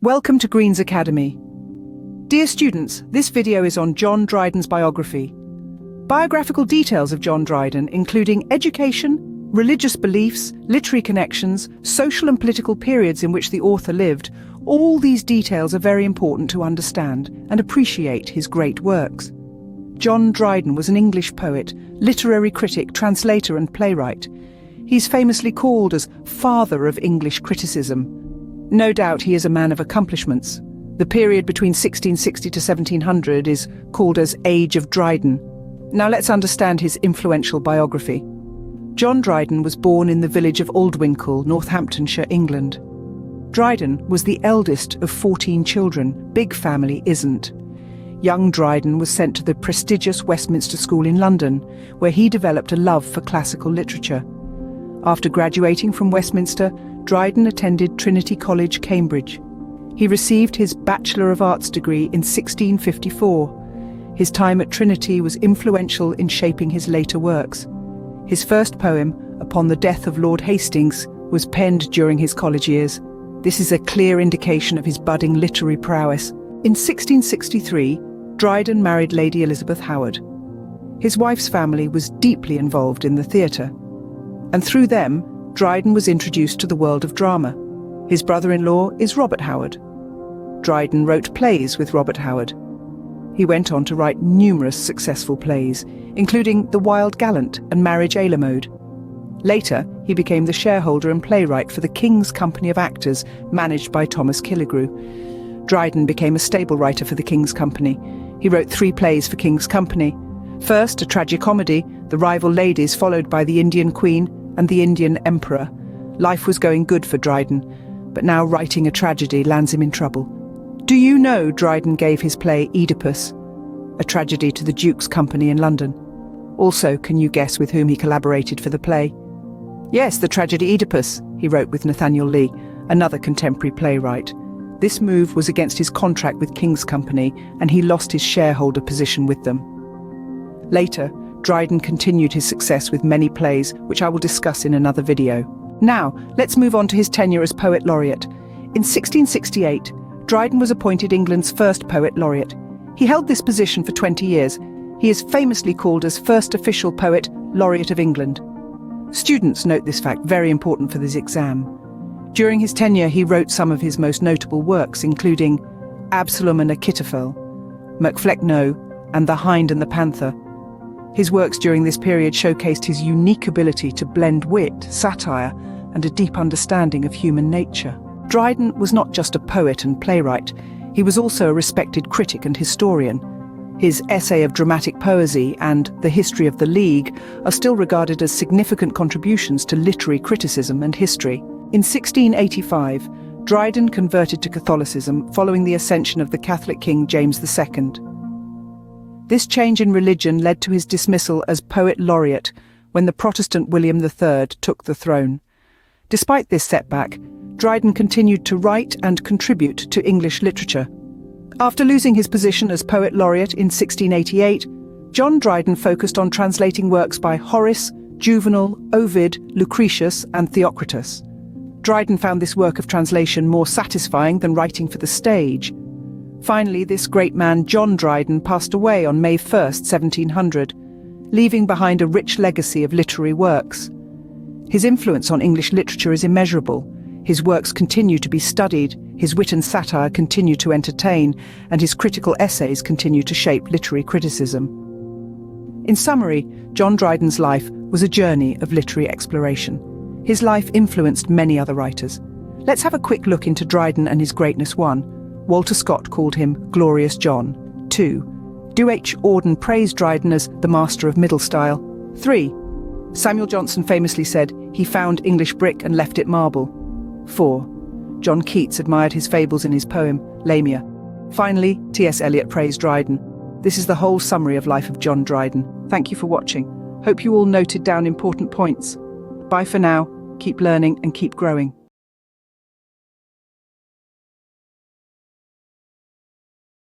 Welcome to Green's Academy. Dear students, this video is on John Dryden's biography. Biographical details of John Dryden, including education, religious beliefs, literary connections, social and political periods in which the author lived, all these details are very important to understand and appreciate his great works. John Dryden was an English poet, literary critic, translator and playwright. He's famously called as father of English criticism. No doubt he is a man of accomplishments. The period between 1660 to 1700 is called as Age of Dryden. Now let's understand his influential biography. John Dryden was born in the village of Aldwinkle, Northamptonshire, England. Dryden was the eldest of 14 children. Big family, isn't? Young Dryden was sent to the prestigious Westminster School in London, where he developed a love for classical literature. After graduating from Westminster, Dryden attended Trinity College, Cambridge. He received his Bachelor of Arts degree in 1654. His time at Trinity was influential in shaping his later works. His first poem, Upon the Death of Lord Hastings, was penned during his college years. This is a clear indication of his budding literary prowess. In 1663, Dryden married Lady Elizabeth Howard. His wife's family was deeply involved in the theatre, and through them, Dryden was introduced to the world of drama. His brother-in-law is Robert Howard. Dryden wrote plays with Robert Howard. He went on to write numerous successful plays, including The Wild Gallant and Marriage Alamode. Later, he became the shareholder and playwright for the King's Company of Actors, managed by Thomas Killigrew. Dryden became a stable writer for the King's Company. He wrote 3 plays for King's Company. First, a tragicomedy, The Rival Ladies, followed by The Indian Queen and The Indian Emperor. Life was going good for Dryden, but now writing a tragedy lands him in trouble. Do you know Dryden gave his play Oedipus, a tragedy, to the Duke's Company in London? Also, can you guess with whom he collaborated for the play? Yes, the tragedy Oedipus, he wrote with Nathaniel Lee, another contemporary playwright. This move was against his contract with King's Company, and he lost his shareholder position with them. Later, Dryden continued his success with many plays, which I will discuss in another video. Now, let's move on to his tenure as Poet Laureate. In 1668, Dryden was appointed England's first Poet Laureate. He held this position for 20 years. He is famously called as First Official Poet Laureate of England. Students note this fact, very important for this exam. During his tenure, he wrote some of his most notable works, including Absalom and Achitophel, Macflecknoe, and The Hind and the Panther. His works during this period showcased his unique ability to blend wit, satire, and a deep understanding of human nature. Dryden was not just a poet and playwright, he was also a respected critic and historian. His Essay of Dramatic Poesy and The History of the League are still regarded as significant contributions to literary criticism and history. In 1685, Dryden converted to Catholicism following the ascension of the Catholic King James II. This change in religion led to his dismissal as Poet Laureate when the Protestant William III took the throne. Despite this setback, Dryden continued to write and contribute to English literature. After losing his position as Poet Laureate in 1688, John Dryden focused on translating works by Horace, Juvenal, Ovid, Lucretius, and Theocritus. Dryden found this work of translation more satisfying than writing for the stage. Finally, this great man, John Dryden, passed away on May 1st, 1700, leaving behind a rich legacy of literary works. His influence on English literature is immeasurable. His works continue to be studied, his wit and satire continue to entertain, and his critical essays continue to shape literary criticism. In summary, John Dryden's life was a journey of literary exploration. His life influenced many other writers. Let's have a quick look into Dryden and his greatness. 1. Walter Scott called him Glorious John. 2. Do H. Auden praised Dryden as the master of middle style. 3. Samuel Johnson famously said, he found English brick and left it marble. 4. John Keats admired his fables in his poem, Lamia. Finally, T.S. Eliot praised Dryden. This is the whole summary of life of John Dryden. Thank you for watching. Hope you all noted down important points. Bye for now. Keep learning and keep growing.